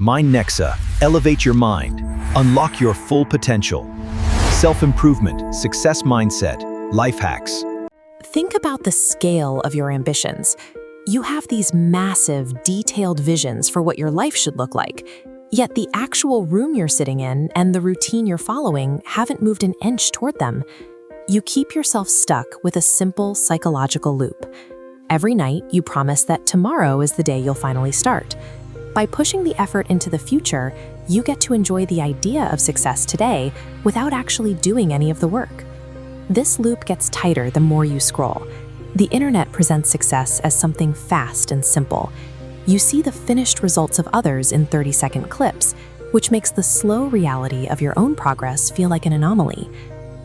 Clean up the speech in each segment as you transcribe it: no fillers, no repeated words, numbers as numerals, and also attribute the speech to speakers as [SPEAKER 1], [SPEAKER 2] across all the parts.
[SPEAKER 1] Mind Nexa. Elevate your mind. Unlock your full potential. Self-improvement, success mindset, life hacks.
[SPEAKER 2] Think about the scale of your ambitions. You have these massive, detailed visions for what your life should look like, yet the actual room you're sitting in and the routine you're following haven't moved an inch toward them. You keep yourself stuck with a simple psychological loop. Every night, you promise that tomorrow is the day you'll finally start. By pushing the effort into the future, you get to enjoy the idea of success today without actually doing any of the work. This loop gets tighter the more you scroll. The internet presents success as something fast and simple. You see the finished results of others in 30-second clips, which makes the slow reality of your own progress feel like an anomaly.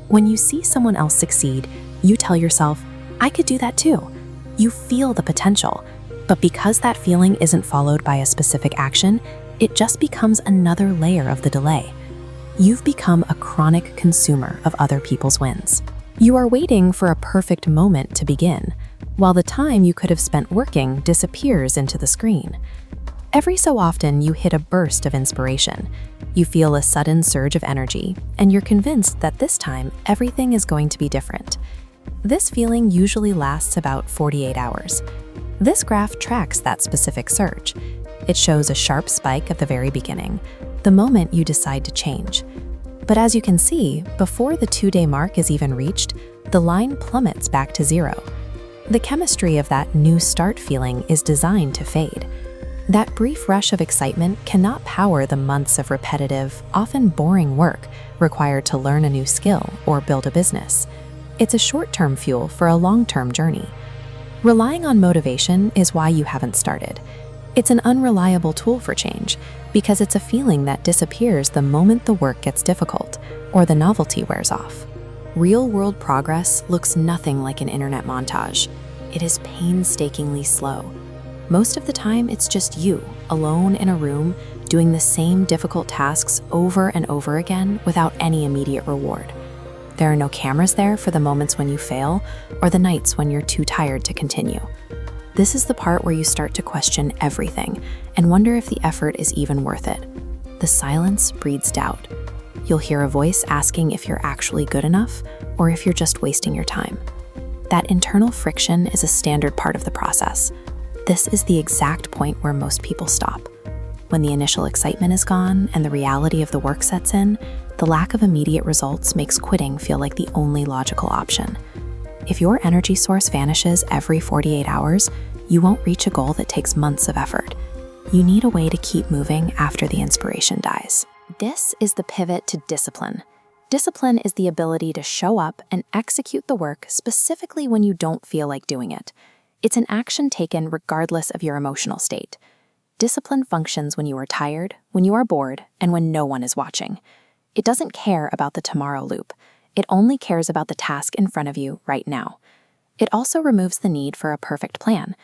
[SPEAKER 2] When you see someone else succeed, you tell yourself, I could do that too. You feel the potential. But because that feeling isn't followed by a specific action, it just becomes another layer of the delay. You've become a chronic consumer of other people's wins. You are waiting for a perfect moment to begin, while the time you could have spent working disappears into the screen. Every so often, you hit a burst of inspiration. You feel a sudden surge of energy, and you're convinced that this time, everything is going to be different. This feeling usually lasts about 48 hours. This graph tracks that specific surge. It shows a sharp spike at the very beginning, the moment you decide to change. But as you can see, before the 2-day mark is even reached, the line plummets back to zero. The chemistry of that new start feeling is designed to fade. That brief rush of excitement cannot power the months of repetitive, often boring work required to learn a new skill or build a business. It's a short-term fuel for a long-term journey. Relying on motivation is why you haven't started. It's an unreliable tool for change because it's a feeling that disappears the moment the work gets difficult or the novelty wears off. Real-world progress looks nothing like an internet montage. It is painstakingly slow. Most of the time, it's just you, alone in a room, doing the same difficult tasks over and over again without any immediate reward. There are no cameras there for the moments when you fail or the nights when you're too tired to continue. This is the part where you start to question everything and wonder if the effort is even worth it. The silence breeds doubt. You'll hear a voice asking if you're actually good enough or if you're just wasting your time. That internal friction is a standard part of the process. This is the exact point where most people stop. When the initial excitement is gone and the reality of the work sets in, the lack of immediate results makes quitting feel like the only logical option. If your energy source vanishes every 48 hours, you won't reach a goal that takes months of effort. You need a way to keep moving after the inspiration dies. This is the pivot to discipline. Discipline is the ability to show up and execute the work specifically when you don't feel like doing it. It's an action taken regardless of your emotional state. Discipline functions when you are tired, when you are bored, and when no one is watching. It doesn't care about the tomorrow loop. It only cares about the task in front of you right now. It also removes the need for a perfect plan.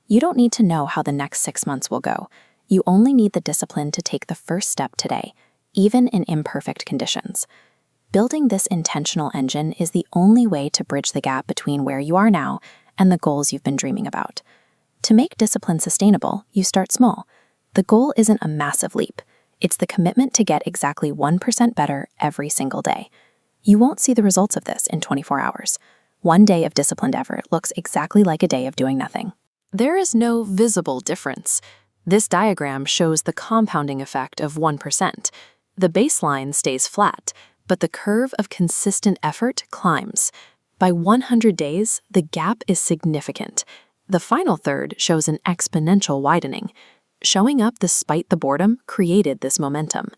[SPEAKER 2] You don't need to know how the next 6 months will go. You only need the discipline to take the first step today, even in imperfect conditions. Building this intentional engine is the only way to bridge the gap between where you are now and the goals you've been dreaming about. To make discipline sustainable, you start small. The goal isn't a massive leap. It's the commitment to get exactly 1% better every single day. You won't see the results of this in 24 hours. One day of disciplined effort looks exactly like a day of doing nothing. There is no visible difference. This diagram shows the compounding effect of 1%. The baseline stays flat, but the curve of consistent effort climbs. By 100 days, the gap is significant. The final third shows an exponential widening. Showing up despite the boredom created this momentum.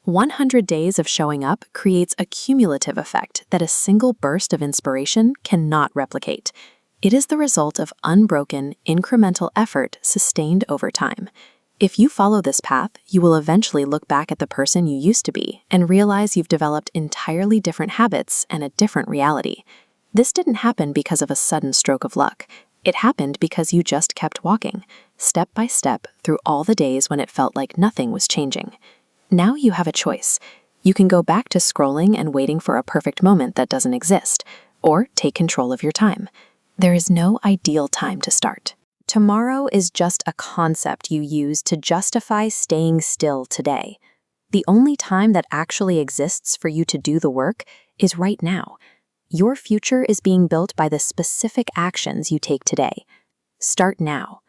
[SPEAKER 2] 100 days of showing up creates a cumulative effect that a single burst of inspiration cannot replicate. It is the result of unbroken, incremental effort sustained over time. If you follow this path, you will eventually look back at the person you used to be and realize you've developed entirely different habits and a different reality. This didn't happen because of a sudden stroke of luck. It happened because you just kept walking, step by step, through all the days when it felt like nothing was changing. Now you have a choice. You can go back to scrolling and waiting for a perfect moment that doesn't exist, or take control of your time. There is no ideal time to start. Tomorrow is just a concept you use to justify staying still today. The only time that actually exists for you to do the work is right now. Your future is being built by the specific actions you take today. Start now.